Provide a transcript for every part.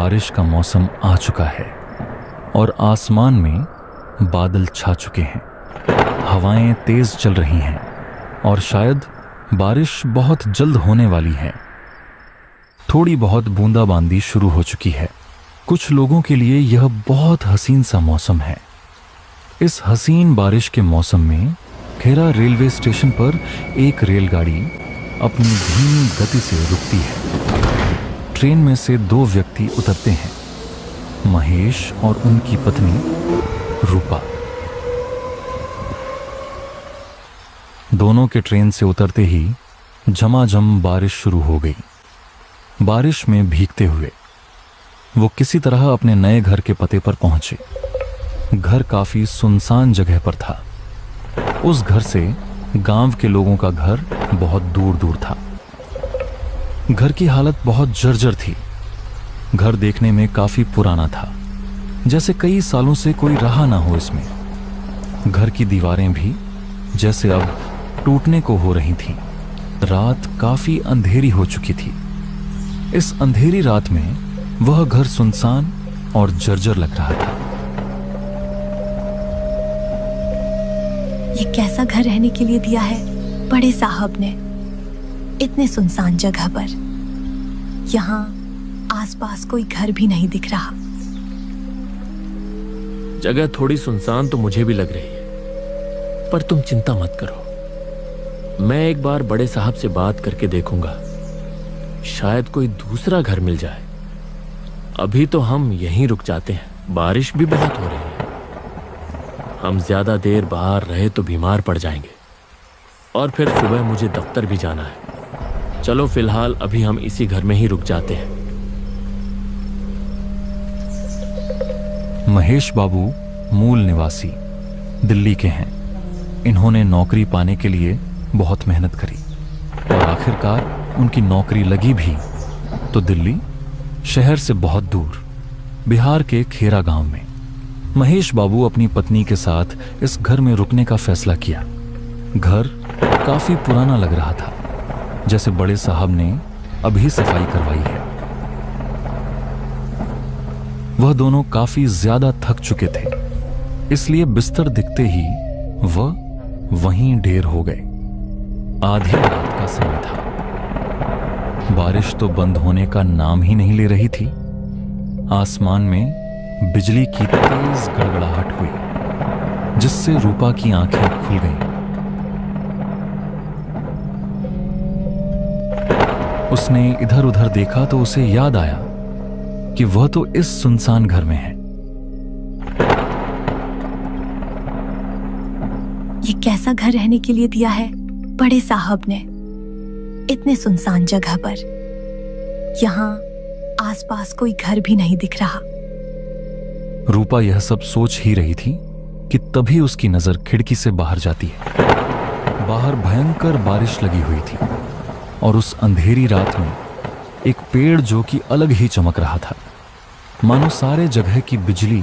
बारिश का मौसम आ चुका है और आसमान में बादल छा चुके हैं। हवाएं तेज चल रही हैं और शायद बारिश बहुत जल्द होने वाली है। थोड़ी बहुत बूंदाबांदी शुरू हो चुकी है। कुछ लोगों के लिए यह बहुत हसीन सा मौसम है। इस हसीन बारिश के मौसम में खेरा रेलवे स्टेशन पर एक रेलगाड़ी अपनी धीमी गति से रुकती है। ट्रेन में से 2 व्यक्ति उतरते हैं, महेश और उनकी पत्नी रूपा। दोनों के ट्रेन से उतरते ही झमाझम बारिश शुरू हो गई। बारिश में भीगते हुए वो किसी तरह अपने नए घर के पते पर पहुंचे। घर काफी सुनसान जगह पर था। उस घर से गांव के लोगों का घर बहुत दूर दूर था। घर की हालत बहुत जर्जर थी। घर देखने में काफी पुराना था, जैसे कई सालों से कोई रहा ना हो इसमें। घर की दीवारें भी जैसे अब टूटने को हो रही थीं। रात काफी अंधेरी हो चुकी थी। इस अंधेरी रात में वह घर सुनसान और जर्जर लग रहा था। ये कैसा घर रहने के लिए दिया है बड़े साहब ने, इतने सुनसान जगह पर। यहाँ आसपास कोई घर भी नहीं दिख रहा। जगह थोड़ी सुनसान तो मुझे भी लग रही है, पर तुम चिंता मत करो। मैं एक बार बड़े साहब से बात करके देखूंगा, शायद कोई दूसरा घर मिल जाए। अभी तो हम यहीं रुक जाते हैं, बारिश भी बहुत हो रही है। हम ज्यादा देर बाहर रहे तो बीमार पड़ जाएंगे और फिर सुबह मुझे दफ्तर भी जाना है। चलो फिलहाल अभी हम इसी घर में ही रुक जाते हैं। महेश बाबू मूल निवासी दिल्ली के हैं। इन्होंने नौकरी पाने के लिए बहुत मेहनत करी और आखिरकार उनकी नौकरी लगी भी, तो दिल्ली शहर से बहुत दूर बिहार के खेरा गांव में। महेश बाबू अपनी पत्नी के साथ इस घर में रुकने का फैसला किया। घर काफी पुराना लग रहा था, जैसे बड़े साहब ने अभी सफाई करवाई है। वह दोनों काफी ज्यादा थक चुके थे, इसलिए बिस्तर दिखते ही वह वहीं ढेर हो गए। आधी रात का समय था। बारिश तो बंद होने का नाम ही नहीं ले रही थी। आसमान में बिजली की तेज गड़गड़ाहट हुई, जिससे रूपा की आंखें खुल गईं। उसने इधर उधर देखा तो उसे याद आया कि वह तो इस सुनसान घर में है। ये कैसा घर रहने के लिए दिया है बड़े साहब ने, इतने सुनसान जगह पर। यहाँ आसपास कोई घर भी नहीं दिख रहा। रूपा यह सब सोच ही रही थी कि तभी उसकी नजर खिड़की से बाहर जाती है। बाहर भयंकर बारिश लगी हुई थी और उस अंधेरी रात में एक पेड़ जो कि अलग ही चमक रहा था, मानो सारे जगह की बिजली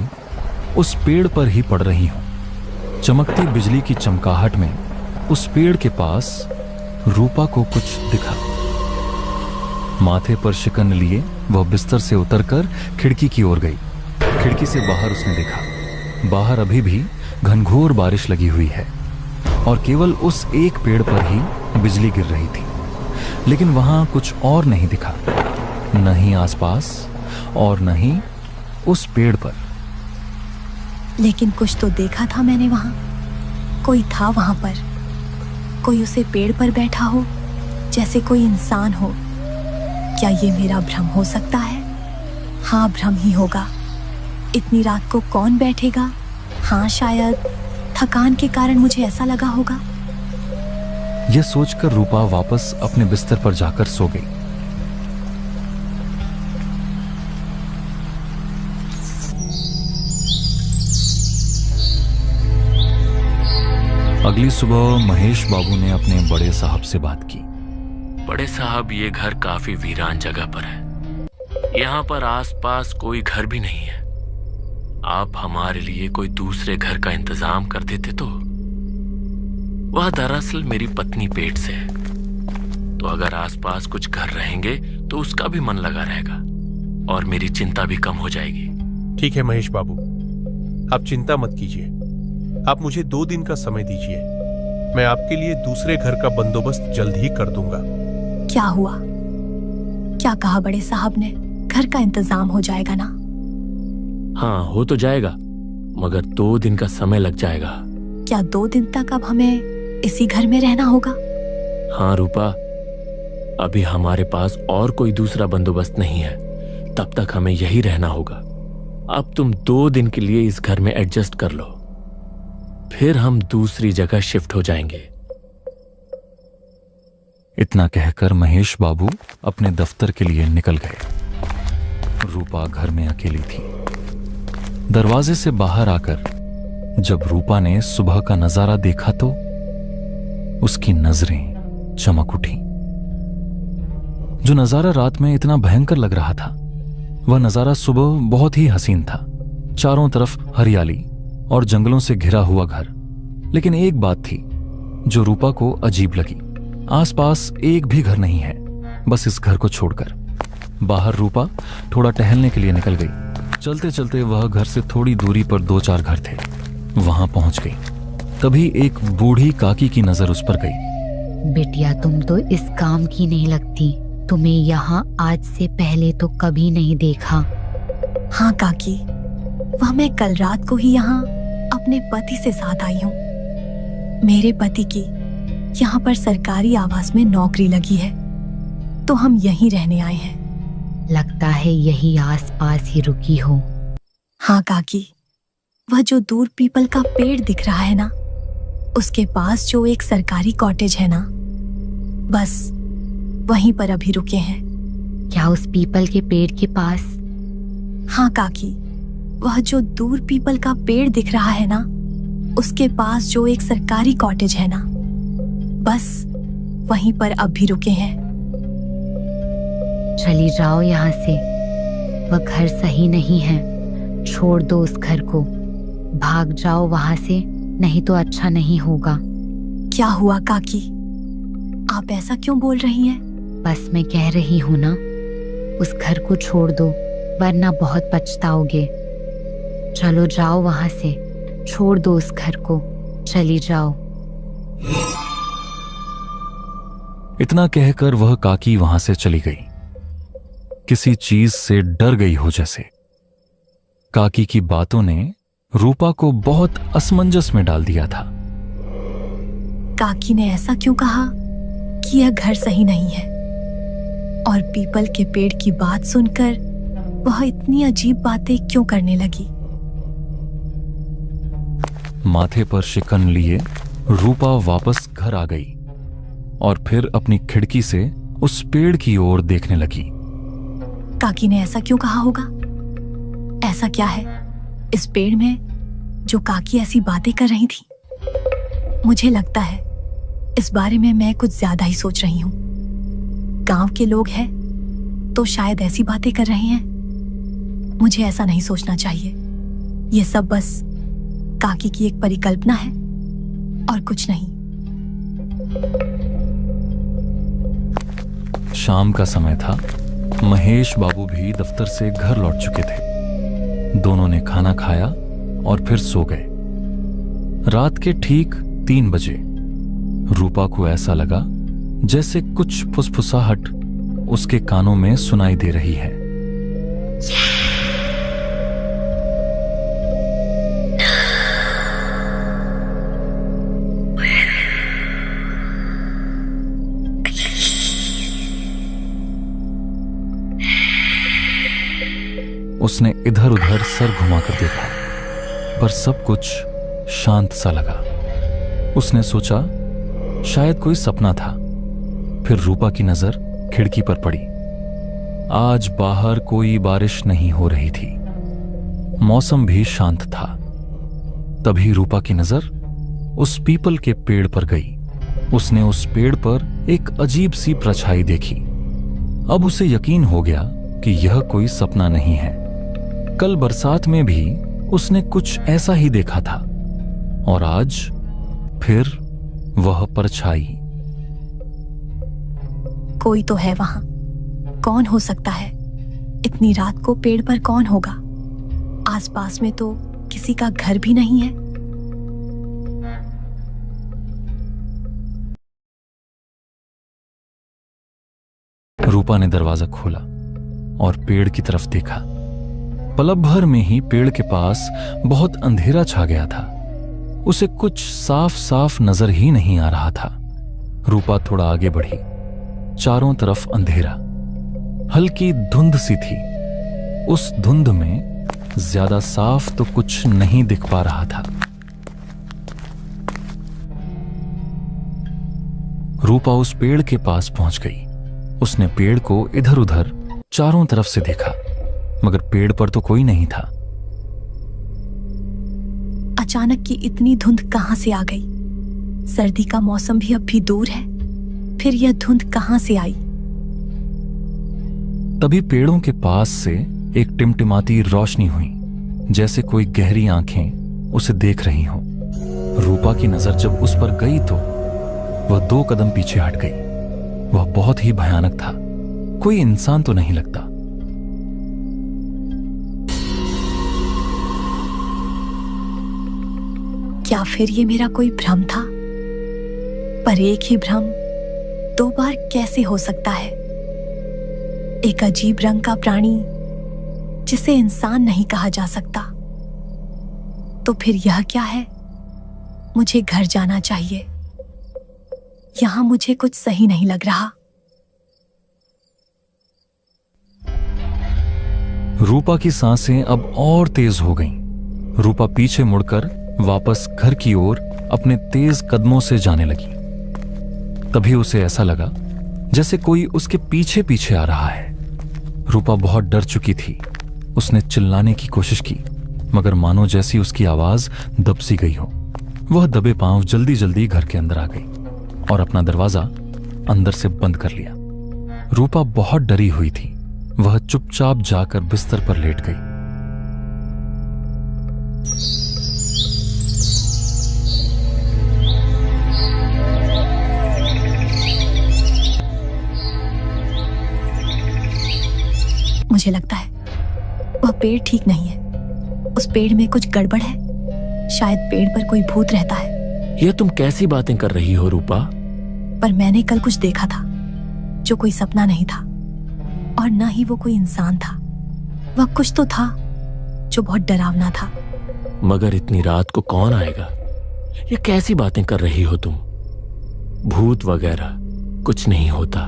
उस पेड़ पर ही पड़ रही हो। चमकती बिजली की चमकाहट में उस पेड़ के पास रूपा को कुछ दिखा। माथे पर शिकन लिए वह बिस्तर से उतरकर खिड़की की ओर गई। खिड़की से बाहर उसने देखा, बाहर अभी भी घनघोर बारिश लगी हुई है और केवल उस एक पेड़ पर ही बिजली गिर रही थी। लेकिन वहां कुछ और नहीं दिखा, न ही आसपास और न ही उस पेड़ पर। लेकिन कुछ तो देखा था मैंने वहां। कोई था वहां पर, कोई उसे पेड़ पर बैठा हो, जैसे कोई इंसान हो। क्या ये मेरा भ्रम हो सकता है? हाँ, भ्रम ही होगा। इतनी रात को कौन बैठेगा? हाँ, शायद थकान के कारण मुझे ऐसा लगा होगा। यह सोचकर रूपा वापस अपने बिस्तर पर जाकर सो गई। अगली सुबह महेश बाबू ने अपने बड़े साहब से बात की। बड़े साहब, ये घर काफी वीरान जगह पर है। यहाँ पर आसपास कोई घर भी नहीं है। आप हमारे लिए कोई दूसरे घर का इंतजाम कर देते तो। वह दरअसल मेरी पत्नी पेट से है, तो अगर आसपास कुछ घर रहेंगे तो उसका भी मन लगा रहेगा और मेरी चिंता भी कम हो जाएगी। ठीक है महेश बाबू, आप चिंता मत कीजिए। आप मुझे 2 दिन का समय दीजिए, मैं आपके लिए दूसरे घर का बंदोबस्त जल्द ही कर दूंगा। क्या हुआ? क्या कहा बड़े साहब ने? घर का इंतजाम हो जाएगा ना? हाँ, हो तो जाएगा, मगर 2 दिन का समय लग जाएगा। क्या 2 दिन तक अब हमें इसी घर में रहना होगा? हाँ रूपा, अभी हमारे पास और कोई दूसरा बंदोबस्त नहीं है, तब तक हमें यही रहना होगा। अब तुम 2 दिन के लिए इस घर में एडजस्ट कर लो, फिर हम दूसरी जगह शिफ्ट हो जाएंगे। इतना कहकर महेश बाबू अपने दफ्तर के लिए निकल गए। रूपा घर में अकेली थी। दरवाजे से बाहर आकर जब रूपा ने सुबह का नजारा देखा तो उसकी नजरें चमक उठी। जो नजारा रात में इतना भयंकर लग रहा था, वह नजारा सुबह बहुत ही हसीन था। चारों तरफ हरियाली और जंगलों से घिरा हुआ घर। लेकिन एक बात थी जो रूपा को अजीब लगी। आसपास एक भी घर नहीं है, बस इस घर को छोड़कर। बाहर रूपा थोड़ा टहलने के लिए निकल गई। चलते चलते वह घर से थोड़ी दूरी पर 2-4 घर थे, वहां पहुंच गई। तभी एक बूढ़ी काकी की नजर उस पर गई। बिटिया, तुम तो इस काम की नहीं लगती। तुम्हें यहाँ आज से पहले तो कभी नहीं देखा। हाँ काकी, वह मैं कल रात को ही यहाँ अपने पति से साथ आई हूँ। मेरे पति की यहाँ पर सरकारी आवास में नौकरी लगी है, तो हम यहीं रहने आए हैं। लगता है यही आसपास ही रुकी हो। हाँ काकी, वह जो दूर पीपल का पेड़ दिख रहा है ना, उसके पास जो एक सरकारी कॉटेज है ना, बस वहीं पर अभी रुके हैं। क्या उस पीपल के पेड़ के पास? हाँ काकी, वह जो दूर पीपल का पेड़ दिख रहा है ना, उसके पास जो एक सरकारी कॉटेज है ना, बस वहीं पर अब भी रुके हैं। चली जाओ यहाँ से, वह घर सही नहीं है। छोड़ दो उस घर को, भाग जाओ वहां से, नहीं तो अच्छा नहीं होगा। क्या हुआ काकी, आप ऐसा क्यों बोल रही हैं? बस मैं कह रही हूँ ना, उस घर को छोड़ दो, वरना बहुत पछताओगे। चलो जाओ वहां से, छोड़ दो उस घर को, चली जाओ। इतना कहकर वह काकी वहां से चली गई, किसी चीज से डर गई हो जैसे। काकी की बातों ने रूपा को बहुत असमंजस में डाल दिया था। काकी ने ऐसा क्यों कहा कि यह घर सही नहीं है? और पीपल के पेड़ की बात सुनकर वह इतनी अजीब बातें क्यों करने लगी? माथे पर शिकन लिए रूपा वापस घर आ गई और फिर अपनी खिड़की से उस पेड़ की ओर देखने लगी। काकी ने ऐसा क्यों कहा होगा? ऐसा क्या है इस पेड़ में जो काकी ऐसी बातें कर रही थी? मुझे लगता है इस बारे में मैं कुछ ज्यादा ही सोच रही हूँ। गांव के लोग हैं तो शायद ऐसी बातें कर रहे हैं। मुझे ऐसा नहीं सोचना चाहिए। यह सब बस काकी की एक परिकल्पना है और कुछ नहीं। शाम का समय था। महेश बाबू भी दफ्तर से घर लौट चुके थे। दोनों ने खाना खाया और फिर सो गए। रात के ठीक 3 बजे रूपा को ऐसा लगा जैसे कुछ फुसफुसाहट उसके कानों में सुनाई दे रही है। उसने इधर उधर सर घुमाकर देखा, पर सब कुछ शांत सा लगा। उसने सोचा शायद कोई सपना था। फिर रूपा की नजर खिड़की पर पड़ी। आज बाहर कोई बारिश नहीं हो रही थी, मौसम भी शांत था। तभी रूपा की नजर उस पीपल के पेड़ पर गई। उसने उस पेड़ पर एक अजीब सी परछाई देखी। अब उसे यकीन हो गया कि यह कोई सपना नहीं है। कल बरसात में भी उसने कुछ ऐसा ही देखा था और आज फिर वह परछाई। कोई तो है वहां। कौन हो सकता है? इतनी रात को पेड़ पर कौन होगा? आसपास में तो किसी का घर भी नहीं है। रूपा ने दरवाजा खोला और पेड़ की तरफ देखा। पलक भर में ही पेड़ के पास बहुत अंधेरा छा गया था। उसे कुछ साफ साफ नजर ही नहीं आ रहा था। रूपा थोड़ा आगे बढ़ी। चारों तरफ अंधेरा, हल्की धुंध सी थी। उस धुंध में ज्यादा साफ तो कुछ नहीं दिख पा रहा था। रूपा उस पेड़ के पास पहुंच गई। उसने पेड़ को इधर उधर चारों तरफ से देखा, मगर पेड़ पर तो कोई नहीं था। अचानक की इतनी धुंध कहां से आ गई? सर्दी का मौसम भी अब भी दूर है, फिर यह धुंध कहां से आई? तभी पेड़ों के पास से एक टिमटिमाती रोशनी हुई, जैसे कोई गहरी आंखें उसे देख रही हों। रूपा की नजर जब उस पर गई तो वह 2 कदम पीछे हट गई। वह बहुत ही भयानक था। कोई इंसान तो नहीं लगता। क्या फिर ये मेरा कोई भ्रम था? पर एक ही भ्रम 2 बार कैसे हो सकता है? एक अजीब रंग का प्राणी जिसे इंसान नहीं कहा जा सकता। तो फिर यह क्या है? मुझे घर जाना चाहिए। यहां मुझे कुछ सही नहीं लग रहा। रूपा की सांसें अब और तेज हो गईं। रूपा पीछे मुड़कर वापस घर की ओर अपने तेज कदमों से जाने लगी। तभी उसे ऐसा लगा जैसे कोई उसके पीछे पीछे आ रहा है। रूपा बहुत डर चुकी थी। उसने चिल्लाने की कोशिश की, मगर मानो जैसी उसकी आवाज दब सी गई हो। वह दबे पांव जल्दी जल्दी घर के अंदर आ गई और अपना दरवाजा अंदर से बंद कर लिया। रूपा बहुत डरी हुई थी। वह चुपचाप जाकर बिस्तर पर लेट गई। मुझे लगता है वह पेड़ ठीक नहीं है। उस पेड़ में कुछ गड़बड़ है। शायद पेड़ पर कोई भूत रहता है। यह तुम कैसी बातें कर रही हो रूपा? पर मैंने कल कुछ देखा था जो कोई सपना नहीं था, और न ही वो कोई इंसान था। वह कुछ तो था जो बहुत डरावना था। मगर इतनी रात को कौन आएगा? ये कैसी बातें कर रही हो तुम? भूत वगैरह कुछ नहीं होता।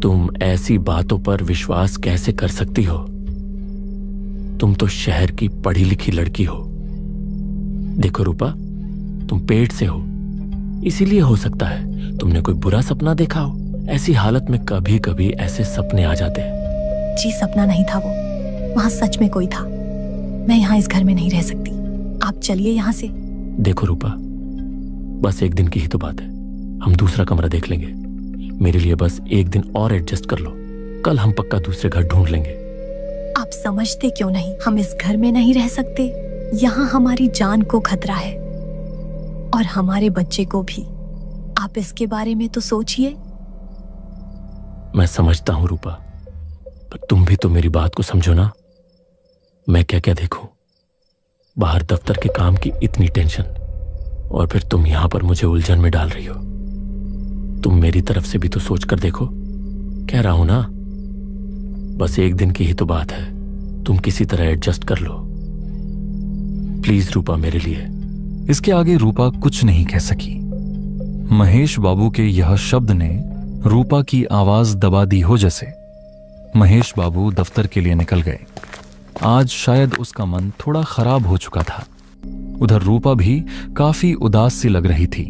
तुम ऐसी बातों पर विश्वास कैसे कर सकती हो? तुम तो शहर की पढ़ी लिखी लड़की हो। देखो रूपा, तुम पेट से हो, इसीलिए हो सकता है तुमने कोई बुरा सपना देखा हो। ऐसी हालत में कभी कभी ऐसे सपने आ जाते हैं। जी सपना नहीं था वो, वहां सच में कोई था। मैं यहाँ इस घर में नहीं रह सकती। आप चलिए यहाँ से। देखो रूपा, बस एक दिन की ही तो बात है। हम दूसरा कमरा देख लेंगे। मेरे लिए बस एक दिन और एडजस्ट कर लो। कल हम पक्का दूसरे घर ढूंढ लेंगे। आप समझते क्यों नहीं? हम इस घर में नहीं रह सकते। यहाँ हमारी जान को खतरा है और हमारे बच्चे को भी। आप इसके बारे में तो सोचिए। मैं समझता हूं रूपा, पर तुम भी तो मेरी बात को समझो ना। मैं क्या क्या देखूं? बाहर दफ्तर के काम की इतनी टेंशन, और फिर तुम यहां पर मुझे उलझन में डाल रही हो। तुम मेरी तरफ से भी तो सोच कर देखो। कह रहा हूं ना, बस एक दिन की ही तो बात है। तुम किसी तरह एडजस्ट कर लो प्लीज रूपा, मेरे लिए। इसके आगे रूपा कुछ नहीं कह सकी। महेश बाबू के यह शब्द ने रूपा की आवाज दबा दी हो जैसे। महेश बाबू दफ्तर के लिए निकल गए। आज शायद उसका मन थोड़ा खराब हो चुका था। उधर रूपा भी काफी उदास सी लग रही थी।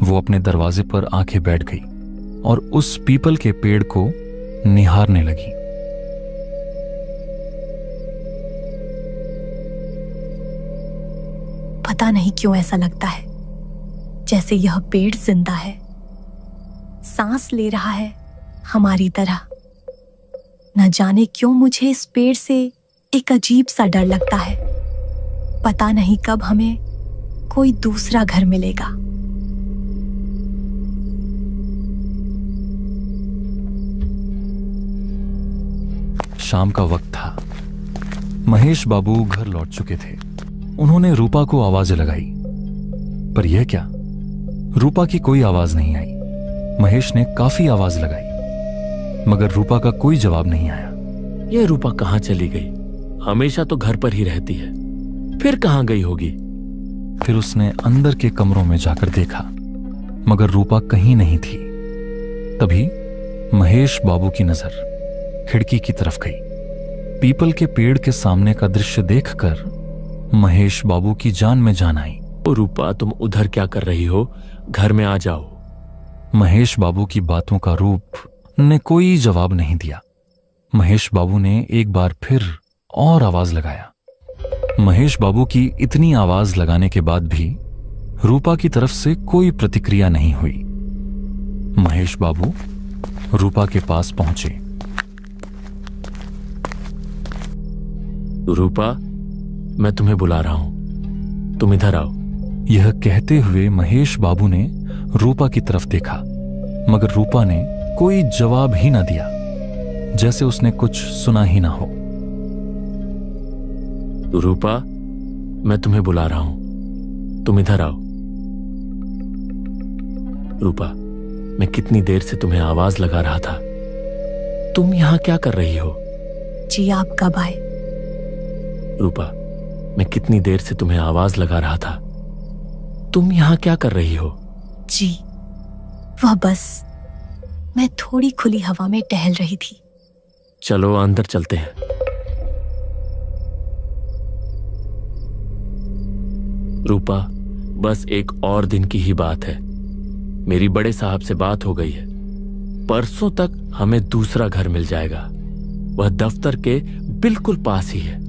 वो अपने दरवाजे पर आंखें बैठ गई और उस पीपल के पेड़ को निहारने लगी। पता नहीं क्यों ऐसा लगता है जैसे यह पेड़ जिंदा है, सांस ले रहा है हमारी तरह। न जाने क्यों मुझे इस पेड़ से एक अजीब सा डर लगता है। पता नहीं कब हमें कोई दूसरा घर मिलेगा। शाम का वक्त था। महेश बाबू घर लौट चुके थे। उन्होंने रूपा को आवाज लगाई, पर यह क्या, रूपा की कोई आवाज नहीं आई। महेश ने काफी आवाज लगाई, मगर रूपा का कोई जवाब नहीं आया। ये रूपा कहाँ चली गई? हमेशा तो घर पर ही रहती है, फिर कहाँ गई होगी? फिर उसने अंदर के कमरों में जाकर देखा, मगर रूपा कहीं नहीं थी। तभी महेश बाबू की नजर खिड़की की तरफ गई। पीपल के पेड़ के सामने का दृश्य देखकर महेश बाबू की जान में जान आई। ओ रूपा, तुम उधर क्या कर रही हो? घर में आ जाओ। महेश बाबू की बातों का रूप ने कोई जवाब नहीं दिया। महेश बाबू ने एक बार फिर और आवाज लगाया। महेश बाबू की इतनी आवाज लगाने के बाद भी रूपा की तरफ से कोई प्रतिक्रिया नहीं हुई। महेश बाबू रूपा के पास पहुंचे। रूपा, मैं तुम्हें बुला रहा हूं, तुम इधर आओ। यह कहते हुए महेश बाबू ने रूपा की तरफ देखा, मगर रूपा ने कोई जवाब ही ना दिया, जैसे उसने कुछ सुना ही ना हो। रूपा, मैं तुम्हें बुला रहा हूं, तुम इधर आओ। रूपा, मैं कितनी देर से तुम्हें आवाज लगा रहा था, तुम यहां क्या कर रही हो? जी आप कब आए? रूपा, मैं कितनी देर से तुम्हें आवाज लगा रहा था, तुम यहां क्या कर रही हो? जी वह बस मैं थोड़ी खुली हवा में टहल रही थी। चलो अंदर चलते हैं। रूपा, बस एक और दिन की ही बात है। मेरी बड़े साहब से बात हो गई है, परसों तक हमें दूसरा घर मिल जाएगा। वह दफ्तर के बिल्कुल पास ही है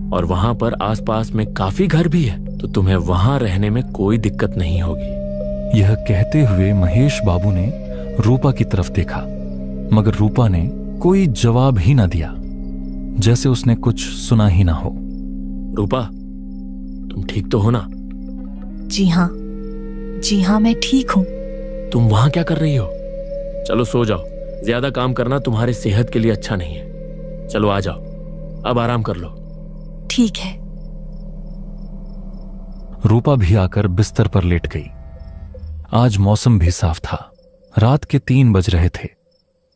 और वहां पर आसपास में काफी घर भी है, तो तुम्हें वहां रहने में कोई दिक्कत नहीं होगी। यह कहते हुए महेश बाबू ने रूपा की तरफ देखा, मगर रूपा ने कोई जवाब ही ना दिया, जैसे उसने कुछ सुना ही ना हो। रूपा, तुम ठीक तो हो ना? जी हाँ मैं ठीक हूं। तुम वहां क्या कर रही हो? चलो सो जाओ, ज्यादा काम करना तुम्हारी सेहत के लिए अच्छा नहीं है। चलो आ जाओ, अब आराम कर लो। ठीक है। रूपा भी आकर बिस्तर पर लेट गई। आज मौसम भी साफ था। रात के 3 बज रहे थे।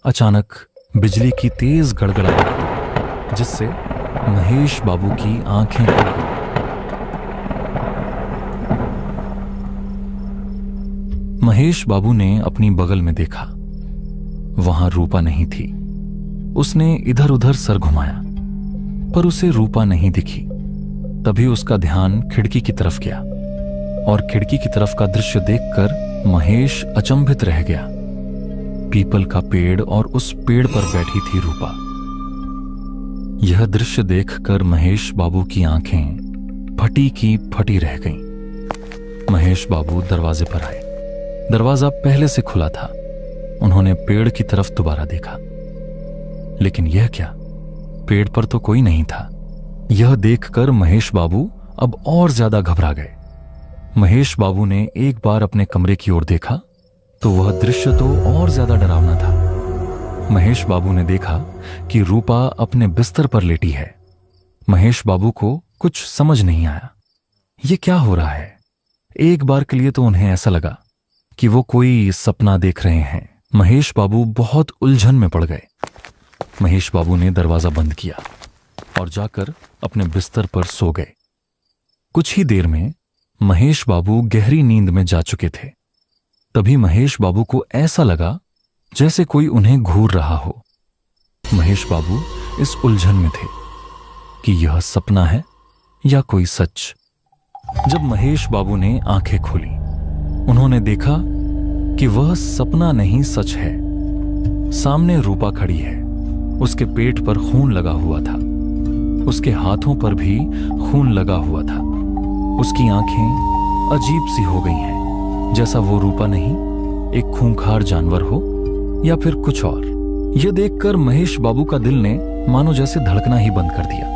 अचानक बिजली की तेज गड़गड़ाहट हुई, जिससे महेश बाबू की आंखें खुल गईं। महेश बाबू ने अपनी बगल में देखा, वहां रूपा नहीं थी। उसने इधर उधर सर घुमाया, पर उसे रूपा नहीं दिखी। तभी उसका ध्यान खिड़की की तरफ गया और खिड़की की तरफ का दृश्य देखकर महेश अचंभित रह गया। पीपल का पेड़ और उस पेड़ पर बैठी थी रूपा। यह दृश्य देखकर महेश बाबू की आंखें फटी की फटी रह गईं। महेश बाबू दरवाजे पर आए। दरवाजा पहले से खुला था। उन्होंने पेड़ की तरफ दोबारा देखा, लेकिन यह क्या, पेड़ पर तो कोई नहीं था। यह देखकर महेश बाबू अब और ज्यादा घबरा गए। महेश बाबू ने एक बार अपने कमरे की ओर देखा तो वह दृश्य तो और ज्यादा डरावना था। महेश बाबू ने देखा कि रूपा अपने बिस्तर पर लेटी है। महेश बाबू को कुछ समझ नहीं आया, ये क्या हो रहा है। एक बार के लिए तो उन्हें ऐसा लगा कि वो कोई सपना देख रहे हैं। महेश बाबू बहुत उलझन में पड़ गए। महेश बाबू ने दरवाजा बंद किया और जाकर अपने बिस्तर पर सो गए। कुछ ही देर में महेश बाबू गहरी नींद में जा चुके थे। तभी महेश बाबू को ऐसा लगा जैसे कोई उन्हें घूर रहा हो। महेश बाबू इस उलझन में थे कि यह सपना है या कोई सच। जब महेश बाबू ने आंखें खोली, उन्होंने देखा कि वह सपना नहीं सच है। सामने रूपा खड़ी है। उसके पेट पर खून लगा हुआ था। उसके हाथों पर भी खून लगा हुआ था। उसकी आंखें अजीब सी हो गई हैं, जैसा वो रूपा नहीं, एक खूंखार जानवर हो या फिर कुछ और। यह देखकर महेश बाबू का दिल ने मानो जैसे धड़कना ही बंद कर दिया।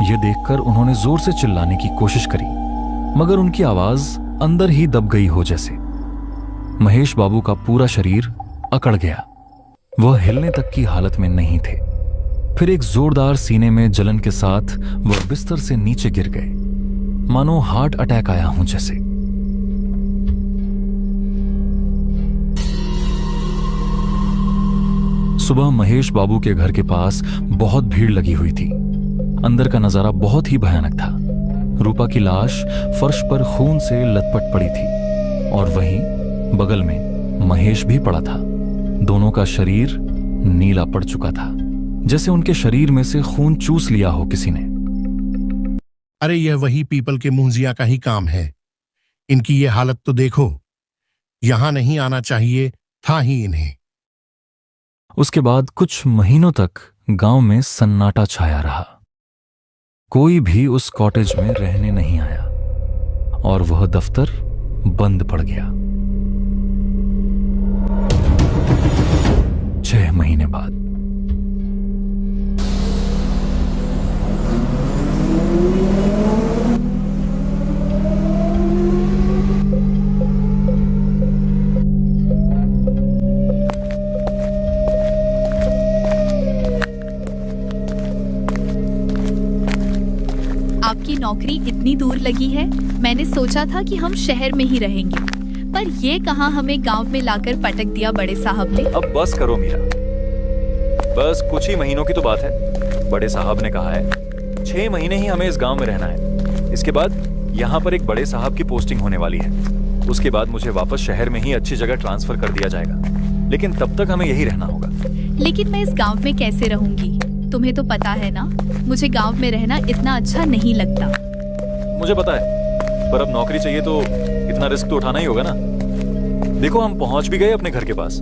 यह देखकर उन्होंने जोर से चिल्लाने की कोशिश करी, मगर उनकी आवाज अंदर ही दब गई हो जैसे। महेश बाबू का पूरा शरीर अकड़ गया। वह हिलने तक की हालत में नहीं थे। फिर एक जोरदार सीने में जलन के साथ वह बिस्तर से नीचे गिर गए, मानो हार्ट अटैक आया हूं जैसे। सुबह महेश बाबू के घर के पास बहुत भीड़ लगी हुई थी। अंदर का नजारा बहुत ही भयानक था। रूपा की लाश फर्श पर खून से लथपथ पड़ी थी और वहीं बगल में महेश भी पड़ा था। दोनों का शरीर नीला पड़ चुका था, जैसे उनके शरीर में से खून चूस लिया हो किसी ने। अरे यह वही पीपल के मुंजिया का ही काम है। इनकी ये हालत तो देखो, यहां नहीं आना चाहिए था ही इन्हें। उसके बाद कुछ महीनों तक गांव में सन्नाटा छाया रहा। कोई भी उस कॉटेज में रहने नहीं आया और वह दफ्तर बंद पड़ गया। 6 महीने बाद आपकी नौकरी इतनी दूर लगी है, मैंने सोचा था कि हम शहर में ही रहेंगे, पर ये कहाँ हमें गांव में लाकर पटक दिया बड़े साहब ने। अब बस करो मीरा, बस कुछ ही महीनों की तो बात है। बड़े साहब ने कहा है 6 महीने ही हमें इस गांव में रहना है। इसके बाद यहाँ पर एक बड़े साहब की पोस्टिंग होने वाली है। उसके बाद मुझे वापस शहर में ही अच्छी जगह ट्रांसफर कर दिया जाएगा, लेकिन तब तक हमें यही रहना होगा। लेकिन मैं इस गांव में कैसे रहूंगी? तुम्हें तो पता है ना, मुझे गांव में रहना इतना अच्छा नहीं लगता। मुझे पता है, पर अब नौकरी चाहिए तो इतना रिस्क तो उठाना ही होगा ना। देखो हम पहुंच भी गए अपने घर के पास।